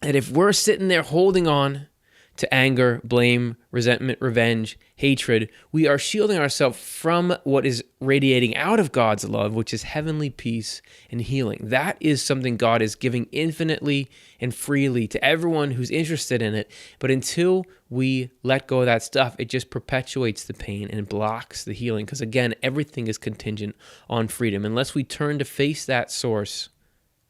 that if we're sitting there holding on to anger, blame, resentment, revenge, hatred, we are shielding ourselves from what is radiating out of God's love, which is heavenly peace and healing. That is something God is giving infinitely and freely to everyone who's interested in it. But until we let go of that stuff, it just perpetuates the pain and blocks the healing. Because again, everything is contingent on freedom. Unless we turn to face that source,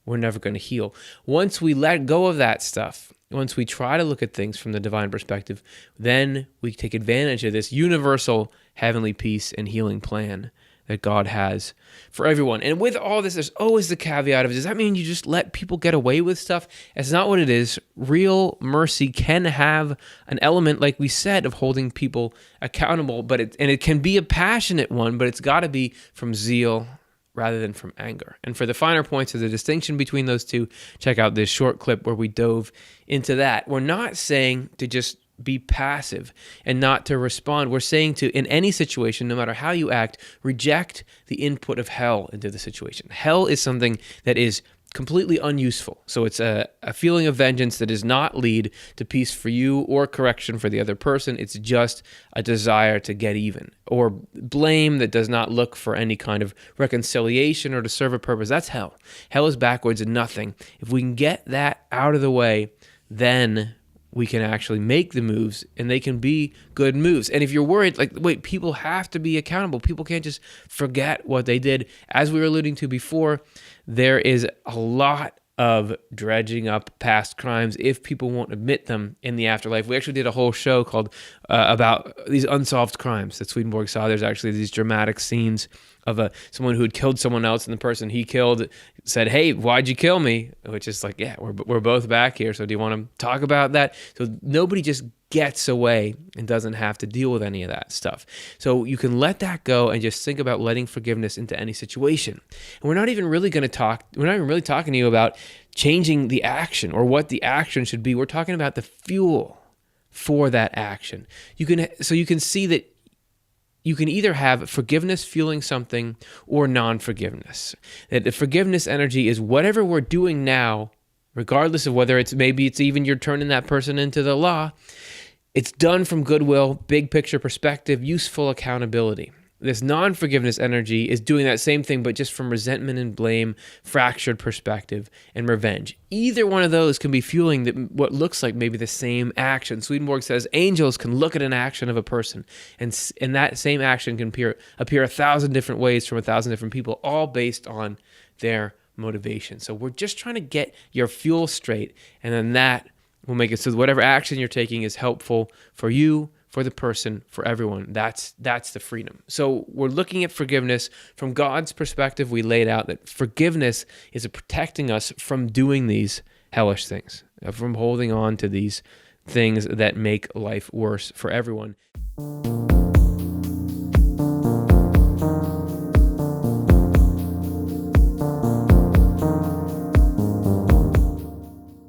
we're never going to heal. Once we let go of that stuff, once we try to look at things from the divine perspective, then we take advantage of this universal heavenly peace and healing plan that God has for everyone. And with all this, there's always the caveat of, does that mean you just let people get away with stuff? That's not what it is. Real mercy can have an element, like we said, of holding people accountable, but it can be a passionate one, but it's got to be from zeal rather than from anger. And for the finer points of the distinction between those two, check out this short clip where we dove into that. We're not saying to just be passive and not to respond. We're saying to, in any situation, no matter how you act, reject the input of hell into the situation. Hell is something that is completely unuseful. So it's a feeling of vengeance that does not lead to peace for you or correction for the other person. It's just a desire to get even, or blame that does not look for any kind of reconciliation or to serve a purpose. That's hell. Hell is backwards and nothing. If we can get that out of the way, then we can actually make the moves, and they can be good moves. And if you're worried, like, wait, people have to be accountable. People can't just forget what they did. As we were alluding to before, there is a lot of dredging up past crimes if people won't admit them in the afterlife. We actually did a whole show called about these unsolved crimes that Swedenborg saw. There's actually these dramatic scenes of someone who had killed someone else, and the person he killed said, "Hey, why'd you kill me?" Which is like, yeah, we're both back here, so do you want to talk about that? So nobody just gets away and doesn't have to deal with any of that stuff. So you can let that go and just think about letting forgiveness into any situation. And we're not even really talking to you about changing the action or what the action should be. We're talking about the fuel for that action. You can see that you can either have forgiveness fueling something or non-forgiveness. That the forgiveness energy is whatever we're doing now, regardless of whether maybe it's even you're turning that person into the law. It's done from goodwill, big picture perspective, useful accountability. This non-forgiveness energy is doing that same thing, but just from resentment and blame, fractured perspective, and revenge. Either one of those can be fueling what looks like maybe the same action. Swedenborg says angels can look at an action of a person, and that same action can appear 1,000 different ways from 1,000 different people, all based on their motivation. So we're just trying to get your fuel straight, and then that will make it so whatever action you're taking is helpful for you, for the person, for everyone. That's the freedom. So we're looking at forgiveness from God's perspective. We laid out that forgiveness is protecting us from doing these hellish things, from holding on to these things that make life worse for everyone.